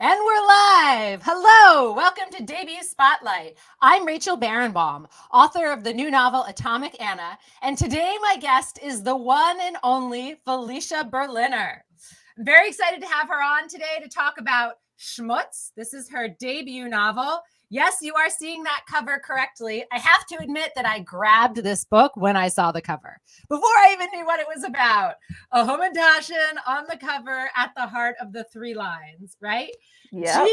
And we're live. Hello. Welcome to Debut Spotlight. I'm Rachel Barenbaum, author of the new novel Atomic Anna. And today my guest is the one and only Felicia Berliner. I'm very excited to have her on today to talk about SHMUTZ. This is her debut novel. Yes, you are seeing that cover correctly. I have to admit that I grabbed this book when I saw the cover, before I even knew what it was about. A Hamantashen on the cover at the heart of the three lines, right? Yep.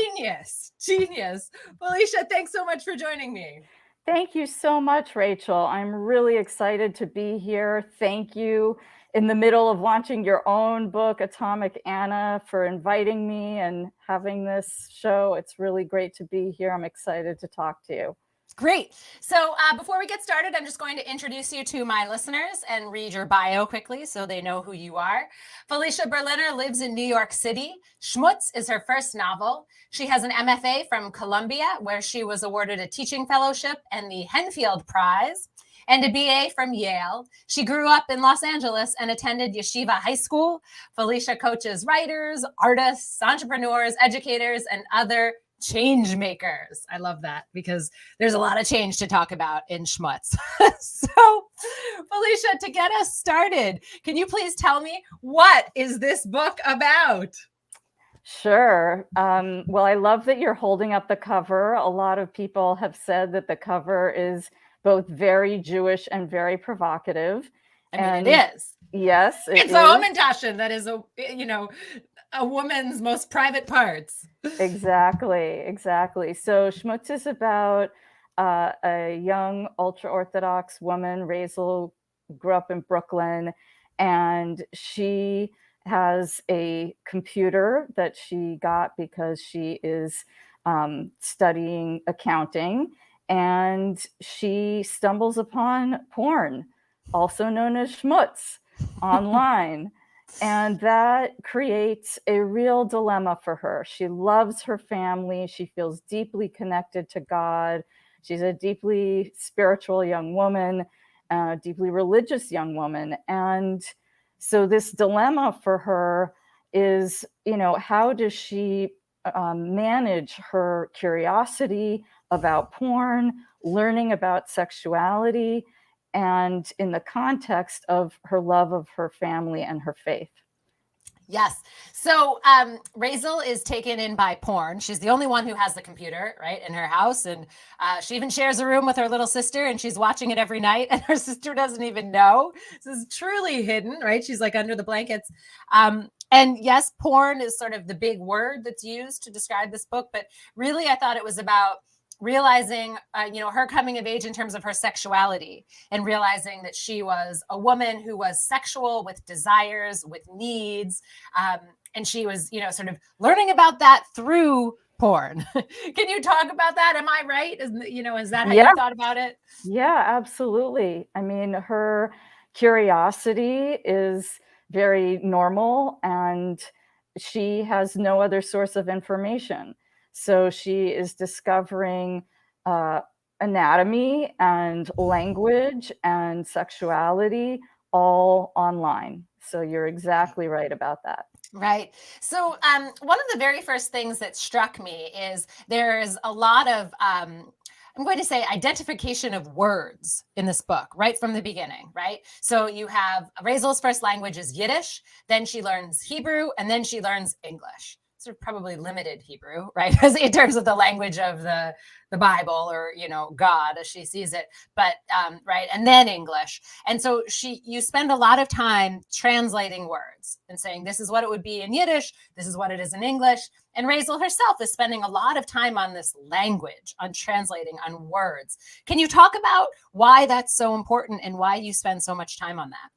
Genius. Felicia, thanks so much for joining me. Thank you so much, Rachel. I'm really excited to be here. Thank you, in the middle of launching your own book, Atomic Anna, for inviting me and having this show. It's really great to be here. I'm excited to talk to you. Great. So before we get started, I'm just going to introduce you to my listeners and read your bio quickly so they know who you are. Felicia Berliner lives in New York City. SHMUTZ is her first novel. She has an MFA from Columbia, where she was awarded a teaching fellowship and the Henfield Prize, and a BA from Yale. She grew up in Los Angeles and attended Yeshiva High School. Felicia coaches writers, artists, entrepreneurs, educators, and other change makers. I love that because there's a lot of change to talk about in SHMUTZ. So, Felicia, to get us started, can you please tell me, what is this book about? Sure. Well, I love that you're holding up the cover. A lot of people have said that the cover is both very Jewish and very provocative. It is. Yes, it's a Hamantashen that is a woman's most private parts. Exactly. So SHMUTZ is about a young ultra-Orthodox woman. Razel grew up in Brooklyn, and she has a computer that she got because she is studying accounting, and she stumbles upon porn, also known as SHMUTZ, online. And that creates a real dilemma for her. She loves her family. She feels deeply connected to God. She's a deeply spiritual young woman, deeply religious young woman. And so this dilemma for her is, how does she manage her curiosity about porn, learning about sexuality, and in the context of her love of her family and her faith. Yes. So Razel is taken in by porn. She's the only one who has the computer, right, in her house. And she even shares a room with her little sister, and she's watching it every night. And her sister doesn't even know. This is truly hidden, right? She's like under the blankets. And yes, porn is sort of the big word that's used to describe this book. But really, I thought it was about realizing, her coming of age in terms of her sexuality, and realizing that she was a woman who was sexual, with desires, with needs. And she was, sort of learning about that through porn. Can you talk about that? Am I right? Is that how you thought about it? Yeah, absolutely. I mean, her curiosity is very normal, and she has no other source of information. So she is discovering anatomy and language and sexuality all online. So you're exactly right about that. Right. So one of the very first things that struck me is there's a lot of, I'm going to say, identification of words in this book right from the beginning, right? So you have Razel's first language is Yiddish, then she learns Hebrew, and then she learns English. Sort of probably limited Hebrew, right? In terms of the language of the Bible, or, God as she sees it, but right. And then English. And so you spend a lot of time translating words and saying, this is what it would be in Yiddish. This is what it is in English. And Razel herself is spending a lot of time on this language, on translating, on words. Can you talk about why that's so important and why you spend so much time on that?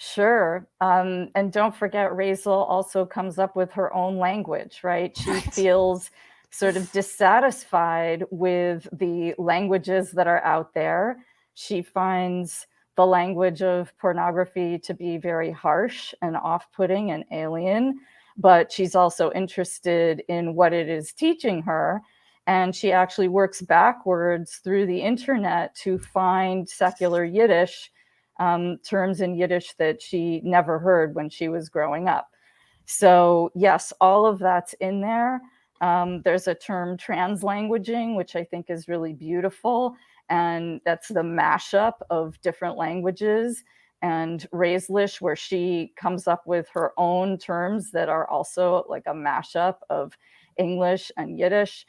Sure. And don't forget, Razel also comes up with her own language, right? She feels sort of dissatisfied with the languages that are out there. She finds the language of pornography to be very harsh and off-putting and alien, but she's also interested in what it is teaching her. And she actually works backwards through the internet to find secular Yiddish terms in Yiddish that she never heard when she was growing up. So yes, all of that's in there. There's a term translanguaging, which I think is really beautiful. And that's the mashup of different languages. And Raislish, where she comes up with her own terms that are also like a mashup of English and Yiddish.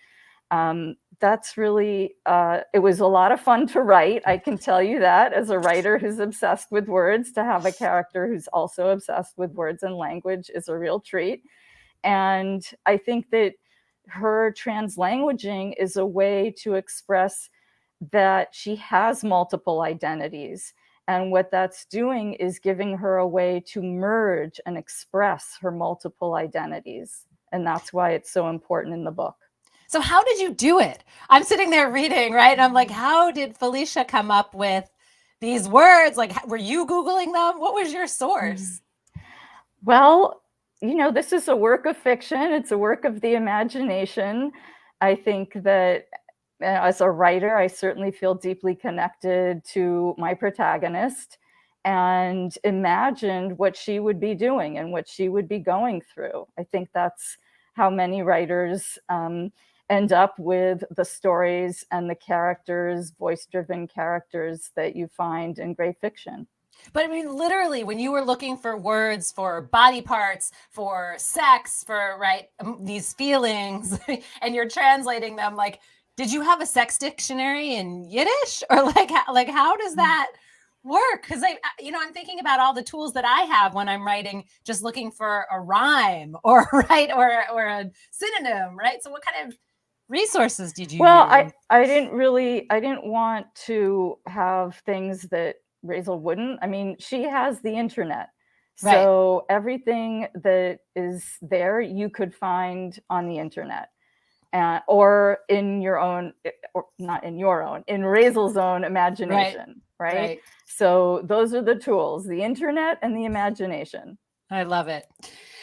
That's really, it was a lot of fun to write. I can tell you that, as a writer who's obsessed with words, to have a character who's also obsessed with words and language is a real treat. And I think that her translanguaging is a way to express that she has multiple identities. And what that's doing is giving her a way to merge and express her multiple identities. And that's why it's so important in the book. So how did you do it? I'm sitting there reading, right? And I'm like, how did Felicia come up with these words? Like, were you Googling them? What was your source? Well, you know, this is a work of fiction. It's a work of the imagination. I think that as a writer, I certainly feel deeply connected to my protagonist and imagined what she would be doing and what she would be going through. I think that's how many writers end up with the stories and the characters, voice-driven characters that you find in great fiction. But I mean, literally, when you were looking for words for body parts, for sex, for these feelings, and you're translating them, like, did you have a sex dictionary in Yiddish, or like how does that work? Because I'm thinking about all the tools that I have when I'm writing, just looking for a rhyme or or a synonym, right? So what kind of resources did you use? I didn't want to have things that Raisel wouldn't. I mean, she has the internet. So everything that is there, you could find on the internet. Or in your own, or not in your own, in Raisel's own imagination, right? So those are the tools, the internet and the imagination. I love it.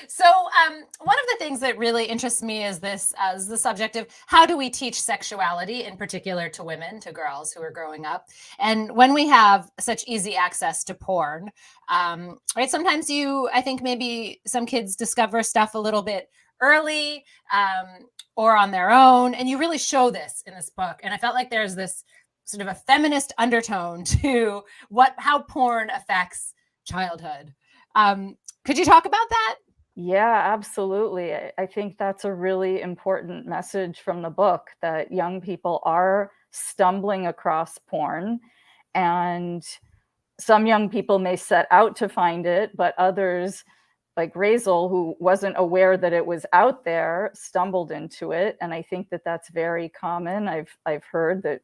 So one of the things that really interests me is this, as the subject of how do we teach sexuality, in particular to women, to girls who are growing up. And when we have such easy access to porn, right? Sometimes I think maybe some kids discover stuff a little bit early or on their own. And you really show this in this book. And I felt like there's this sort of a feminist undertone to how porn affects childhood. Could you talk about that? Yeah, absolutely. I think that's a really important message from the book, that young people are stumbling across porn, and some young people may set out to find it, but others, like Raisel, who wasn't aware that it was out there, stumbled into it. And I think that that's very common. I've heard that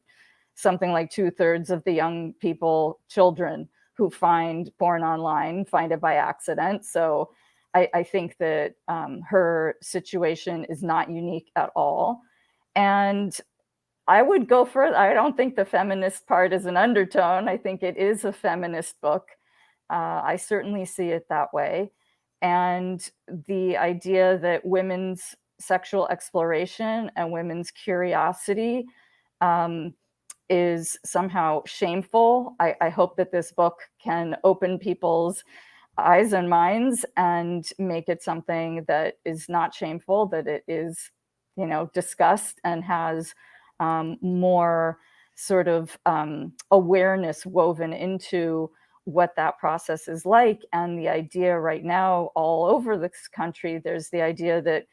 something like 2/3 of the young people, children who find porn online, find it by accident. So I think that her situation is not unique at all. And I would go further. I don't think the feminist part is an undertone. I think it is a feminist book. I certainly see it that way. And the idea that women's sexual exploration and women's curiosity is somehow shameful. I hope that this book can open people's eyes and minds and make it something that is not shameful, that it is, discussed and has more sort of awareness woven into what that process is like. And the idea right now, all over this country, there's the idea that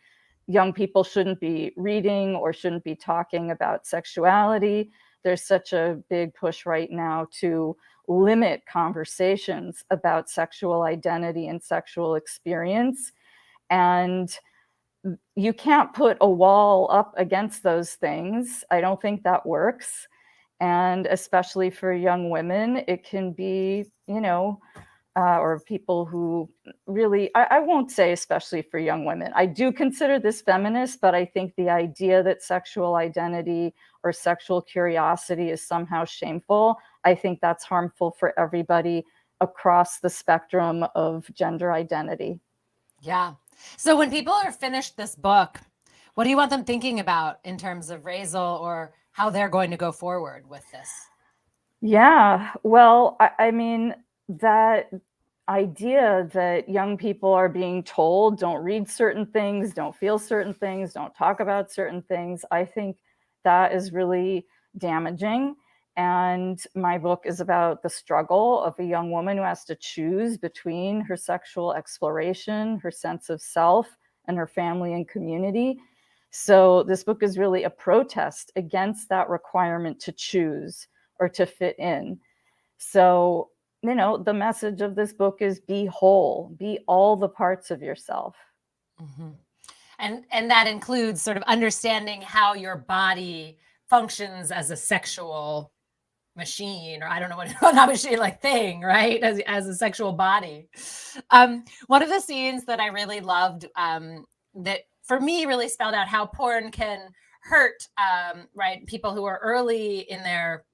young people shouldn't be reading or shouldn't be talking about sexuality. There's such a big push right now to limit conversations about sexual identity and sexual experience. And you can't put a wall up against those things. I don't think that works. And especially for young women, it can be, or people who really, I won't say especially for young women. I do consider this feminist, but I think the idea that sexual identity or sexual curiosity is somehow shameful, I think that's harmful for everybody across the spectrum of gender identity. Yeah. So when people are finished this book, what do you want them thinking about in terms of Raisel or how they're going to go forward with this? Yeah, well, I mean, that idea that young people are being told, don't read certain things, don't feel certain things, don't talk about certain things. I think that is really damaging. And my book is about the struggle of a young woman who has to choose between her sexual exploration, her sense of self, and her family and community. So this book is really a protest against that requirement to choose or to fit in. So, the message of this book is be whole, be all the parts of yourself. Mm-hmm. And that includes sort of understanding how your body functions as a sexual machine, or I don't know what, not machine, like thing, right? As a sexual body. One of the scenes that I really loved, that for me really spelled out how porn can hurt, right, people who are early in their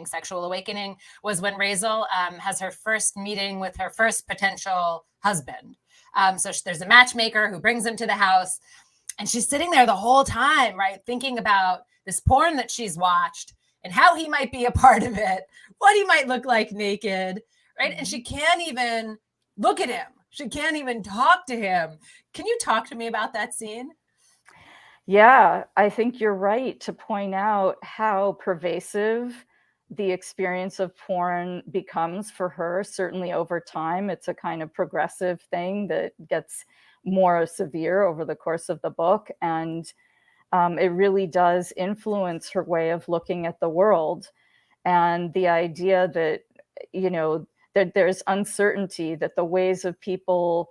sexual awakening, was when Razel has her first meeting with her first potential husband. So there's a matchmaker who brings him to the house, and she's sitting there the whole time, right, thinking about this porn that she's watched and how he might be a part of it, what he might look like naked, right? And she can't even look at him. She can't even talk to him. Can you talk to me about that scene? Yeah, I think you're right to point out how pervasive the experience of porn becomes for her. Certainly over time, it's a kind of progressive thing that gets more severe over the course of the book. And it really does influence her way of looking at the world. And the idea that, that there's uncertainty, that the ways of people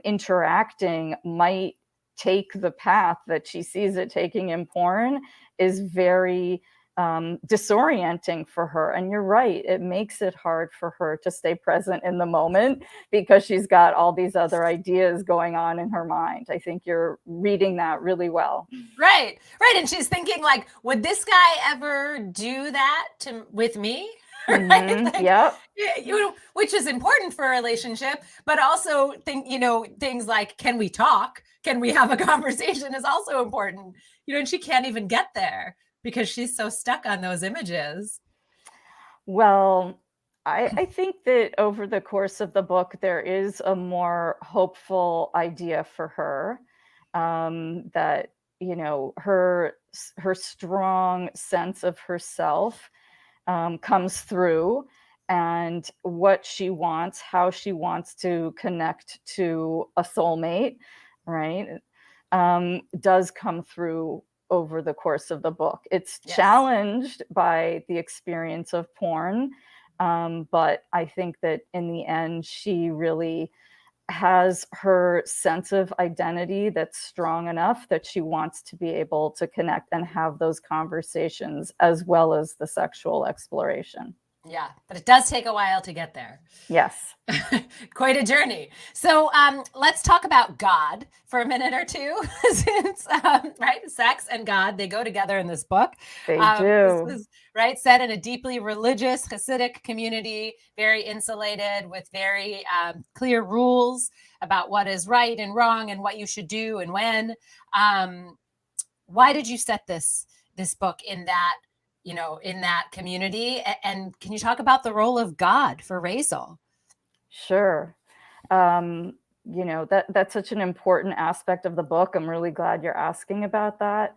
interacting might take the path that she sees it taking in porn is very disorienting for her. And you're right, it makes it hard for her to stay present in the moment because she's got all these other ideas going on in her mind. I think you're reading that really well. Right. And she's thinking, like, would this guy ever do that with me? Right? Mm-hmm. Yep. Which is important for a relationship, but also things like, can we talk? Can we have a conversation is also important. And she can't even get there because she's so stuck on those images. Well, I think that over the course of the book, there is a more hopeful idea for her, that, her strong sense of herself comes through, and what she wants, how she wants to connect to a soulmate, right, does come through over the course of the book. It's challenged by the experience of porn, but I think that in the end, she really has her sense of identity that's strong enough that she wants to be able to connect and have those conversations as well as the sexual exploration. Yeah, but it does take a while to get there. Yes. Quite a journey. So let's talk about God for a minute or two, since right, sex and God, they go together in this book. They do. This is, right, set in a deeply religious Hasidic community, very insulated, with very clear rules about what is right and wrong and what you should do and when. Why did you set this book in that, in that community? And can you talk about the role of God for Razel? Sure. That's such an important aspect of the book. I'm really glad you're asking about that.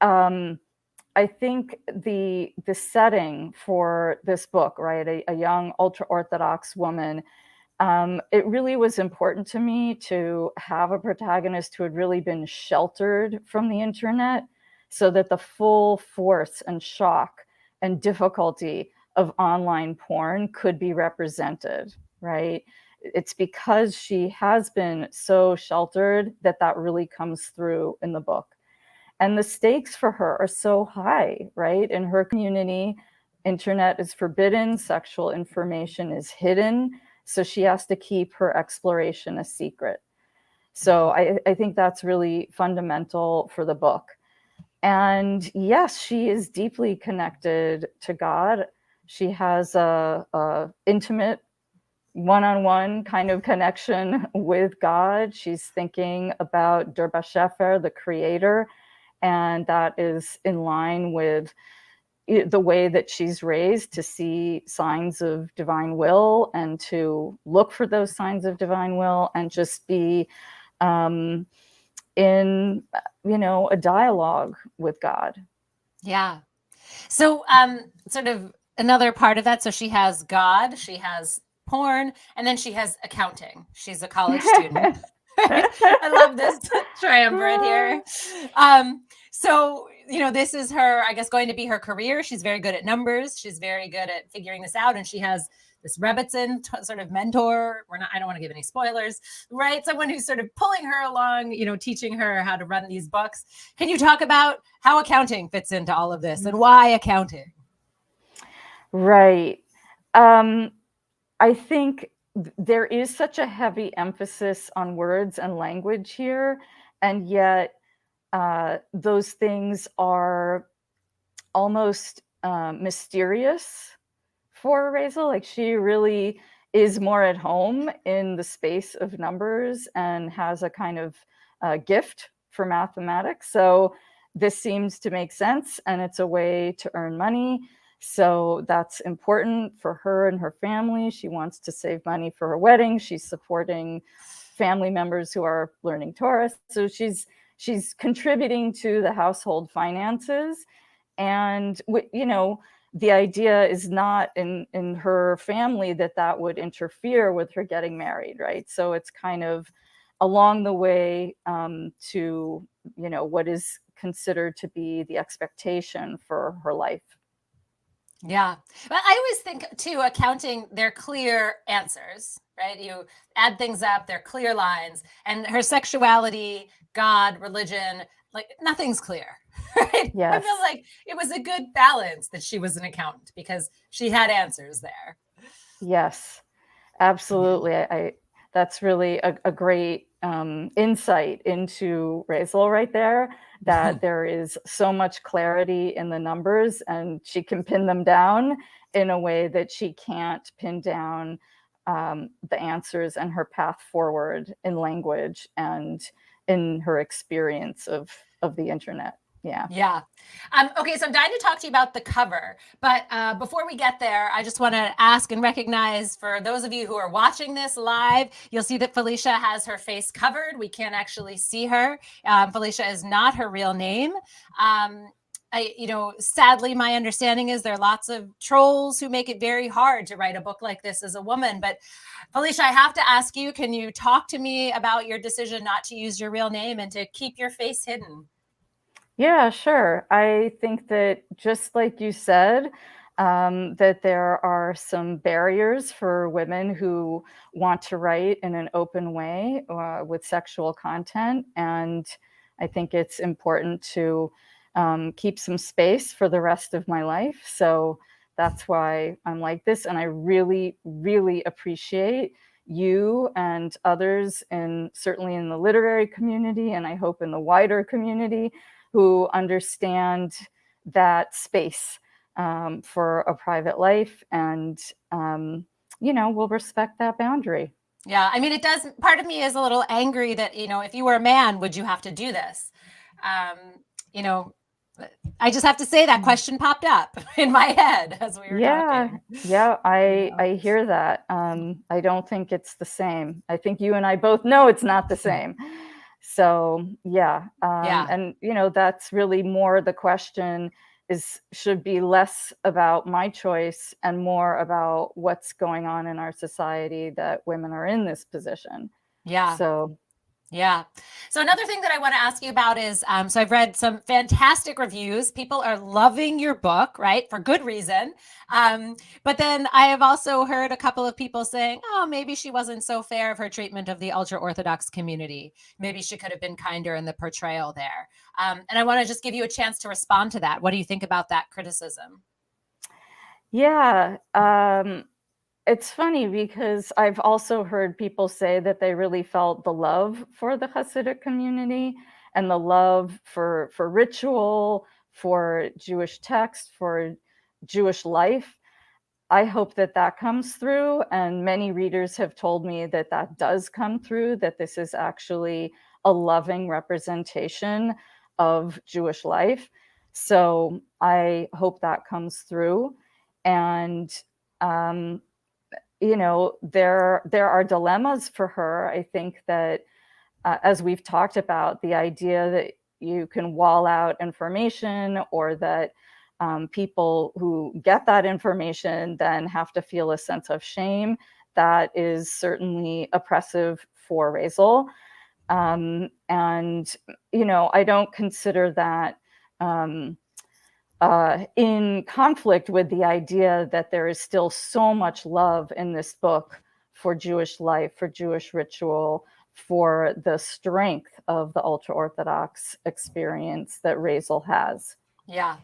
I think the setting for this book, right, a young ultra-Orthodox woman, it really was important to me to have a protagonist who had really been sheltered from the internet, so that the full force and shock and difficulty of online porn could be represented, right? It's because she has been so sheltered that really comes through in the book. And the stakes for her are so high, right? In her community, internet is forbidden, sexual information is hidden, so she has to keep her exploration a secret. So I think that's really fundamental for the book. And yes, she is deeply connected to God. She has a intimate one-on-one kind of connection with God. She's thinking about Derba Shefer, the creator, and that is in line with the way that she's raised to see signs of divine will and to look for those signs of divine will and just be in, a dialogue with God. Yeah. So sort of another part of that. So she has God, she has porn, and then she has accounting. She's a college student. I love this triumvirate here. So, this is her, I guess, going to be her career. She's very good at numbers. She's very good at figuring this out. And she has this Rebbitzin sort of mentor. I don't want to give any spoilers, right? Someone who's sort of pulling her along, teaching her how to run these books. Can you talk about how accounting fits into all of this and why accounting? Right. I think there is such a heavy emphasis on words and language here, and yet those things are almost mysterious for Razel. Like, she really is more at home in the space of numbers and has a kind of gift for mathematics. So this seems to make sense, and it's a way to earn money. So that's important for her and her family. She wants to save money for her wedding. She's supporting family members who are learning Torah. So she's contributing to the household finances. And, the idea is not in her family that would interfere with her getting married, right? So it's kind of along the way to, what is considered to be the expectation for her life. Yeah. But I always think too, accounting, they're clear answers, right? You add things up, they're clear lines. And her sexuality, God, religion, like nothing's clear, right? Yes. I feel like it was a good balance that she was an accountant because she had answers there. Yes, absolutely. That's really a great insight into Razel right there, that there is so much clarity in the numbers and she can pin them down in a way that she can't pin down the answers and her path forward in language and in her experience of the internet. Yeah. Yeah. Okay, so I'm dying to talk to you about the cover. But before we get there, I just want to ask and recognize, for those of you who are watching this live, you'll see that Felicia has her face covered. We can't actually see her. Felicia is not her real name. Sadly, my understanding is there are lots of trolls who make it very hard to write a book like this as a woman. But Felicia, I have to ask you, can you talk to me about your decision not to use your real name and to keep your face hidden? Yeah, sure. I think that, just like you said, that there are some barriers for women who want to write in an open way with sexual content. And I think it's important to keep some space for the rest of my life. So that's why I'm like this. And I really, really appreciate you and others, and certainly in the literary community, and I hope in the wider community, who understand that space for a private life and, will respect that boundary. Yeah, I mean, it does. Part of me is a little angry that, if you were a man, would you have to do this? I just have to say that question popped up in my head as we were talking. Yeah, I hear that. I don't think it's the same. I think you and I both know it's not the same. So yeah. And that's really more the question should be less about my choice and more about what's going on in our society that women are in this position. Yeah. So yeah. So another thing that I want to ask you about is, so I've read some fantastic reviews. People are loving your book, right? For good reason. But then I have also heard a couple of people saying, oh, maybe she wasn't so fair of her treatment of the ultra-Orthodox community. Maybe she could have been kinder in the portrayal there. And I want to just give you a chance to respond to that. What do you think about that criticism? Yeah. It's funny because I've also heard people say that they really felt the love for the Hasidic community and the love for ritual, for Jewish text, for Jewish life. I hope that comes through, and many readers have told me that does come through, that this is actually a loving representation of Jewish life. So I hope that comes through. And there are dilemmas for her. I think that as we've talked about, the idea that you can wall out information, or that people who get that information then have to feel a sense of shame, that is certainly oppressive for Razel. And, I don't consider that in conflict with the idea that there is still so much love in this book for Jewish life, for Jewish ritual, for the strength of the ultra-Orthodox experience that Razel has. Yeah.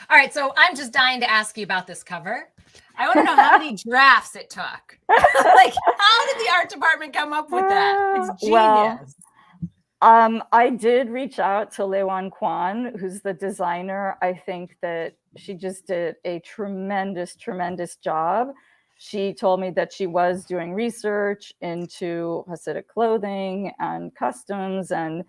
All right. So I'm just dying to ask you about this cover. I want to know how many drafts it took. Like, how did the art department come up with that? It's genius. Well, I did reach out to Lewan Kwan, who's the designer. I think that she just did a tremendous, tremendous job. She told me that she was doing research into Hasidic clothing and customs. And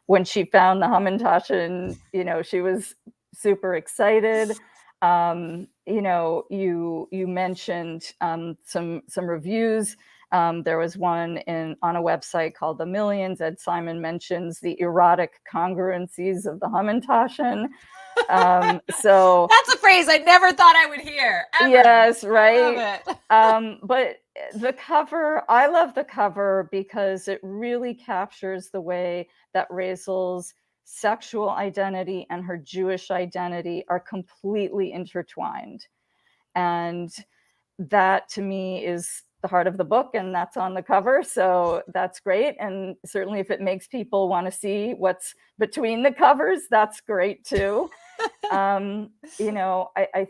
when she found the Hamantaschen, she was super excited. You mentioned some reviews. There was one on a website called The Millions. Ed Simon mentions the erotic congruencies of the Hamantaschen. So that's a phrase I never thought I would hear. Ever. Yes, right. But the cover, I love the cover because it really captures the way that Razel's sexual identity and her Jewish identity are completely intertwined. And that to me is the heart of the book, and that's on the cover. So that's great. And certainly if it makes people want to see what's between the covers, that's great too. I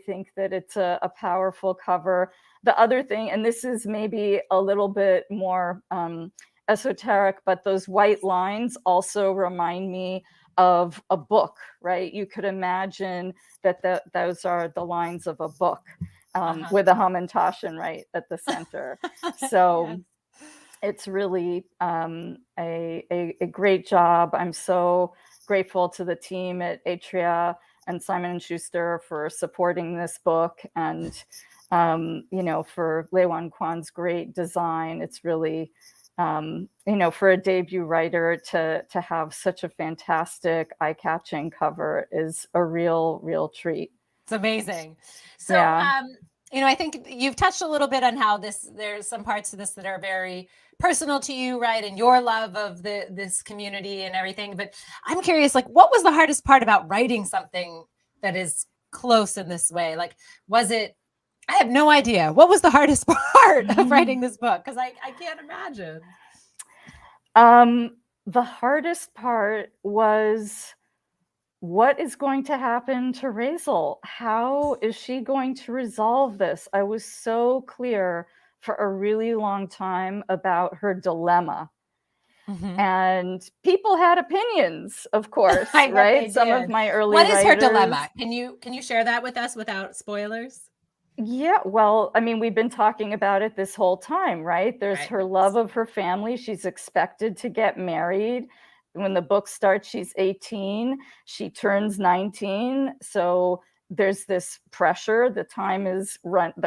think that it's a powerful cover. The other thing, and this is maybe a little bit more esoteric, but those white lines also remind me of a book, right? You could imagine that those are the lines of a book. With a Hamantaschen right at the center. So yes. It's really a great job. I'm so grateful to the team at Atria and Simon & Schuster for supporting this book, and for Lewan Kwan's great design. It's really for a debut writer to have such a fantastic, eye-catching cover is a real treat. It's amazing. So, yeah. I think you've touched a little bit on how there's some parts of this that are very personal to you, right? And your love of this community and everything. But I'm curious, like, what was the hardest part about writing something that is close in this way? Like, I have no idea. What was the hardest part of writing this book? Because I can't imagine. The hardest part was, what is going to happen to Razel? How is she going to resolve this? I was so clear for a really long time about her dilemma. Mm-hmm. And people had opinions, of course, right? Some of my early writers. What is her dilemma? Can you share that with us without spoilers? Yeah, well, I mean, we've been talking about it this whole time, right? There's her love of her family. She's expected to get married. When the book starts, she's 18. She turns 19. So there's this pressure. The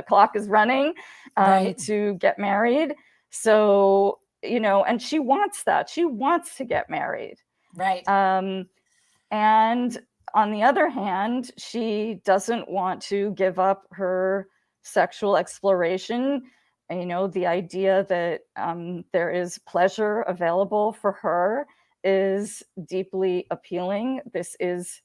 clock is running to get married. So, and she wants that. She wants to get married. Right. And on the other hand, she doesn't want to give up her sexual exploration. The idea that there is pleasure available for her is deeply appealing. This is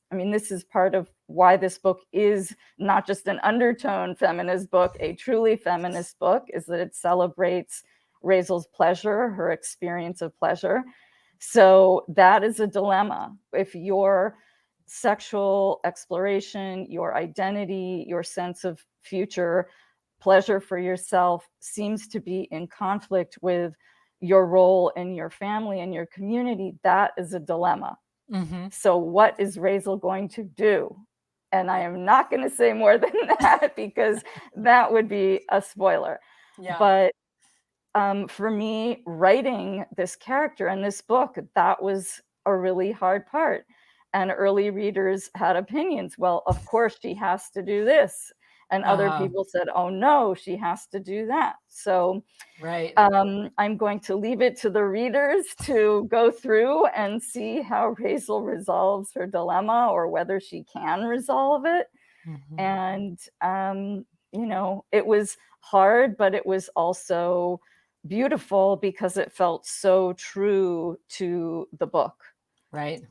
part of why this book is not just an undertone feminist book, a truly feminist book, is that it celebrates Razel's pleasure, her experience of pleasure. So that is a dilemma. If your sexual exploration, your identity, your sense of future pleasure for yourself seems to be in conflict with your role in your family and your community, that is a dilemma. Mm-hmm. So what is Razel going to do? And I am not going to say more than that because that would be a spoiler. Yeah. But for me, writing this character in this book, that was a really hard part. And early readers had opinions. Well, of course she has to do this. And other people said, oh no, she has to do that. So right. I'm going to leave it to the readers to go through and see how Hazel resolves her dilemma, or whether she can resolve it. Mm-hmm. And, you know, it was hard, but it was also beautiful because it felt so true to the book. Right.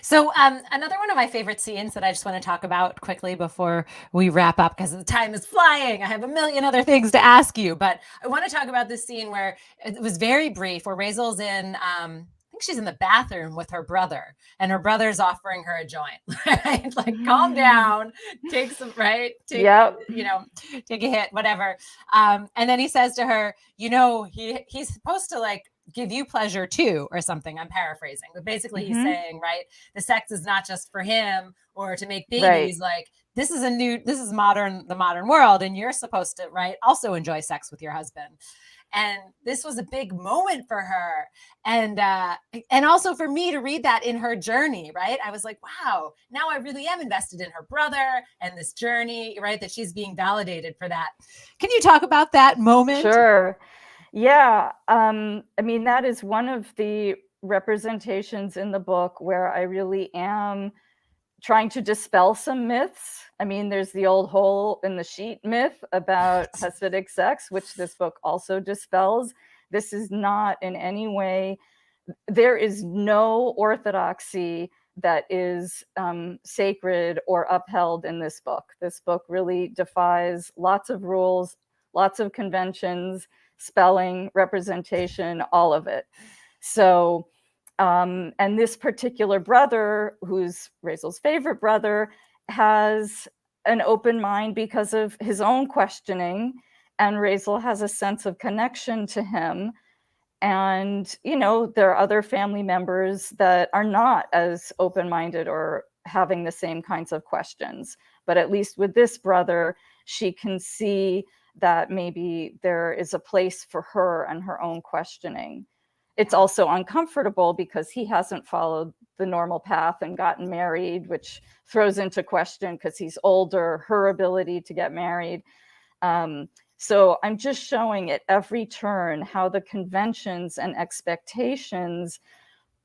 So another one of my favorite scenes that I just want to talk about quickly before we wrap up, because the time is flying. I have a million other things to ask you, but I want to talk about this scene where it was very brief, where Raisel's in, I think she's in the bathroom with her brother, and her brother's offering her a joint, right? Like, calm down, take some, right? Take, Yep. you know, take a hit, whatever. And then he says to her, you know, he's supposed to like give you pleasure too, or something. I'm paraphrasing, but basically he's saying, right, the sex is not just for him or to make babies. Right. Like, this is the modern world, and you're supposed to, right, also enjoy sex with your husband. And this was a big moment for her. And also for me to read that in her journey, right? I was like, wow, now I really am invested in her brother and this journey, right? That she's being validated for that. Can you talk about that moment? Sure. Yeah. I mean, that is one of the representations in the book where I really am trying to dispel some myths. I mean, there's the old hole in the sheet myth about Hasidic sex, which this book also dispels. This is not in any way, there is no orthodoxy that is sacred or upheld in this book. This book really defies lots of rules, lots of conventions, spelling, representation, all of it. So, and this particular brother, who's Raisel's favorite brother, has an open mind because of his own questioning, and Raisel has a sense of connection to him. And, you know, there are other family members that are not as open-minded or having the same kinds of questions. But at least with this brother, she can see that maybe there is a place for her and her own questioning. It's also uncomfortable because he hasn't followed the normal path and gotten married, which throws into question, because he's older, her ability to get married. So I'm just showing at every turn how the conventions and expectations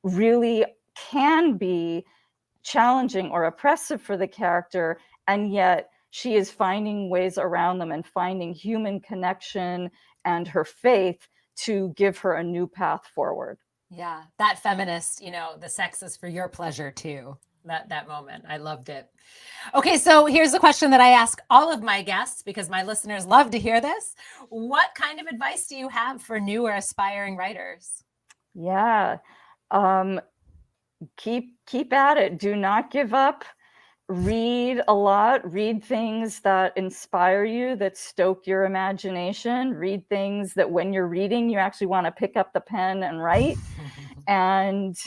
really can be challenging or oppressive for the character, and yet she is finding ways around them and finding human connection and her faith to give her a new path forward. Yeah, that feminist, you know, the sex is for your pleasure too. That moment. I loved it. Okay, so here's a question that I ask all of my guests, because my listeners love to hear this. What kind of advice do you have for new or aspiring writers? Yeah, keep at it. Do not give up. Read a lot. Read things that inspire you, that stoke your imagination. Read things that when you're reading, you actually want to pick up the pen and write. And,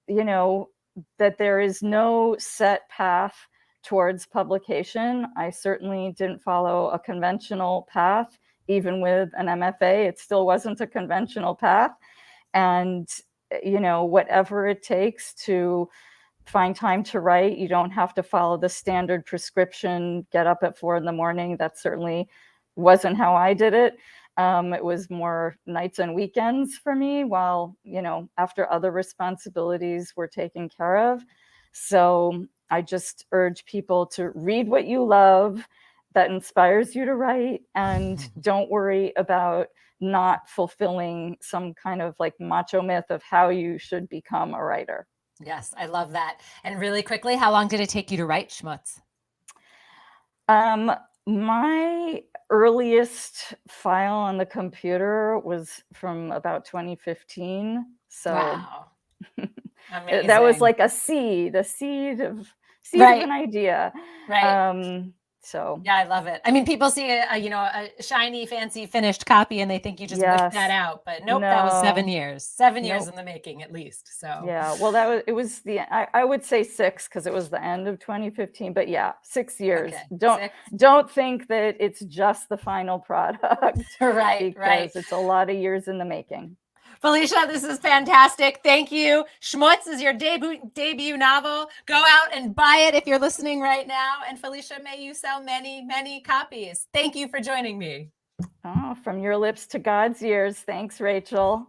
you know, that there is no set path towards publication. I certainly didn't follow a conventional path. Even with an MFA, it still wasn't a conventional path. And, you know, whatever it takes to find time to write. You don't have to follow the standard prescription, get up at 4 a.m. That certainly wasn't how I did it. It was more nights and weekends for me, while, you know, after other responsibilities were taken care of. So I just urge people to read what you love that inspires you to write, and don't worry about not fulfilling some kind of like macho myth of how you should become a writer. Yes, I love that. And really quickly, how long did it take you to write SHMUTZ? My earliest file on the computer was from about 2015. So wow. That was like a seed of right. an idea. Right. So yeah, I love it. I mean, people see a shiny, fancy, finished copy, and they think you just whipped that out. But nope, that was 7 years. 7 years in the making, at least. So yeah, well, I would say 6, because it was the end of 2015. But yeah, 6 years. Okay. Don't think that it's just the final product. Right. Because it's a lot of years in the making. Felicia, this is fantastic. Thank you. SHMUTZ is your debut novel. Go out and buy it if you're listening right now. And Felicia, may you sell many, many copies. Thank you for joining me. Oh, from your lips to God's ears. Thanks, Rachel.